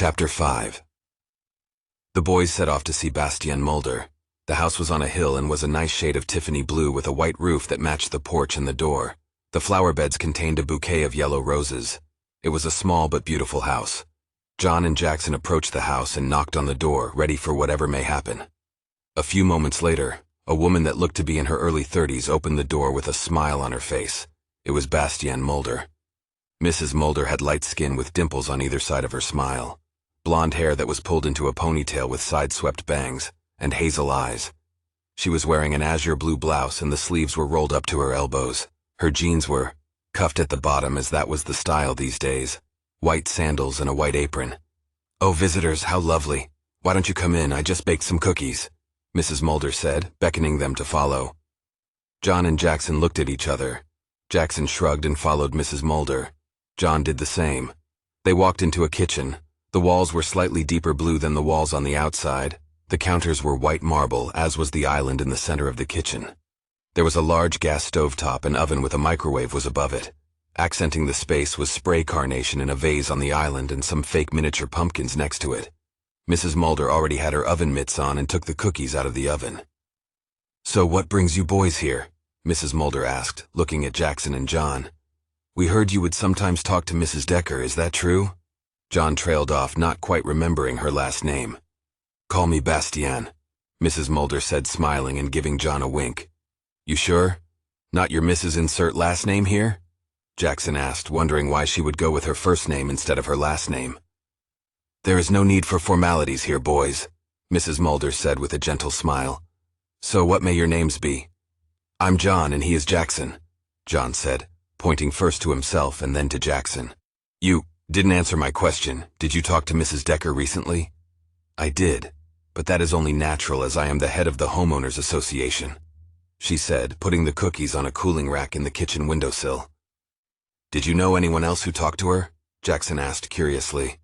Chapter 5. The boys set off to see Bastien Mulder. The house was on a hill and was a nice shade of Tiffany blue with a white roof that matched the porch and the door. The flower beds contained a bouquet of yellow roses. It was a small but beautiful house. John and Jackson approached the house and knocked on the door, ready for whatever may happen. A few moments later, a woman that looked to be in her early 30s opened the door with a smile on her face. It was Bastien Mulder. Mrs. Mulder had light skin with dimples on either side of her smile, blonde hair that was pulled into a ponytail with side-swept bangs, and hazel eyes. She was wearing an azure blue blouse and the sleeves were rolled up to her elbows. Her jeans were cuffed at the bottom, as that was the style these days. White sandals and a white apron. "Oh, visitors, how lovely. Why don't you come in? I just baked some cookies," Mrs. Mulder said, beckoning them to follow. John and Jackson looked at each other. Jackson shrugged and followed Mrs. Mulder. John did the same. They walked into a kitchen. The walls were slightly deeper blue than the walls on the outside. The counters were white marble, as was the island in the center of the kitchen. There was a large gas stovetop. An oven with a microwave was above it. Accenting the space was spray carnation in a vase on the island and some fake miniature pumpkins next to it. Mrs. Mulder already had her oven mitts on and took the cookies out of the oven. "So what brings you boys here?" Mrs. Mulder asked, looking at Jackson and John. "We heard you would sometimes talk to Mrs. Decker, is that true?" John trailed off, not quite remembering her last name. "Call me Bastien," Mrs. Mulder said, smiling and giving John a wink. "You sure? Not your Mrs. Insert last name here?" Jackson asked, wondering why she would go with her first name instead of her last name. "There is no need for formalities here, boys," Mrs. Mulder said with a gentle smile. "So what may your names be?" "I'm John and he is Jackson," John said, pointing first to himself and then to Jackson. "You didn't answer my question. Did you talk to Mrs. Decker recently?" "I did, but that is only natural as I am the head of the Homeowners Association," she said, putting the cookies on a cooling rack in the kitchen windowsill. "Did you know anyone else who talked to her?" Jackson asked curiously.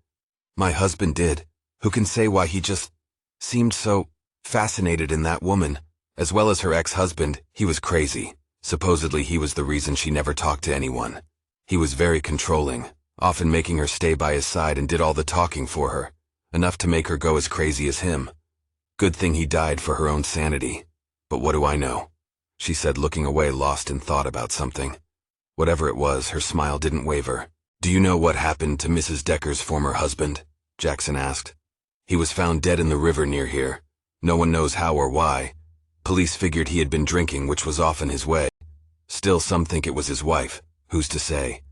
"My husband did. Who can say why he just seemed so fascinated in that woman, as well as her ex-husband. He was crazy. Supposedly he was the reason she never talked to anyone. He was very controlling, often making her stay by his side and did all the talking for her, enough to make her go as crazy as him. Good thing he died for her own sanity. But what do I know?" she said, looking away, lost in thought about something. Whatever it was, her smile didn't waver. "Do you know what happened to Mrs. Decker's former husband?" Jackson asked. "He was found dead in the river near here. No one knows how or why. Police figured he had been drinking, which was often his way. Still, some think it was his wife. Who's to say?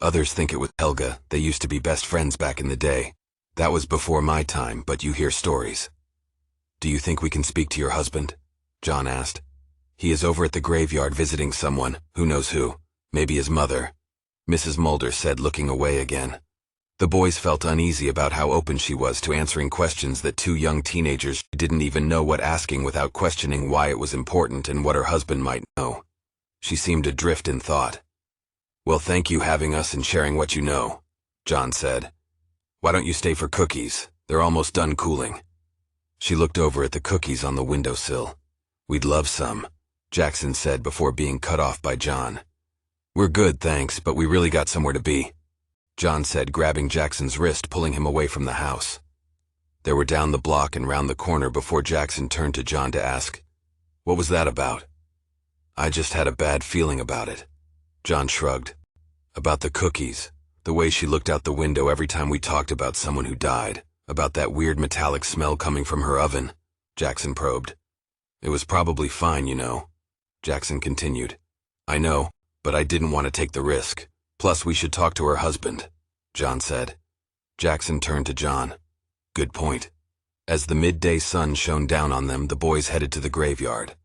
Others think it was Helga. They used to be best friends back in the day. That was before my time, but you hear stories." "Do you think we can speak to your husband?" John asked. "He is over at the graveyard visiting someone, who knows who. Maybe his mother," Mrs. Mulder said, looking away again. The boys felt uneasy about how open she was to answering questions that two young teenagers didn't even know what asking without questioning why it was important and what her husband might know. She seemed adrift in thought. "Well, thank you having us and sharing what you know," John said. "Why don't you stay for cookies? They're almost done cooling." She looked over at the cookies on the windowsill. "We'd love some," Jackson said before being cut off by John. "We're good, thanks, but we really got somewhere to be," John said, grabbing Jackson's wrist, pulling him away from the house. They were down the block and round the corner before Jackson turned to John to ask, "What was that about?" "I just had a bad feeling about it," John shrugged. "About the cookies, the way she looked out the window every time we talked about someone who died, about that weird metallic smell coming from her oven," Jackson probed. "It was probably fine, you know," Jackson continued. "I know, but I didn't want to take the risk. Plus, we should talk to her husband," John said. Jackson turned to John. "Good point." As the midday sun shone down on them, the boys headed to the graveyard.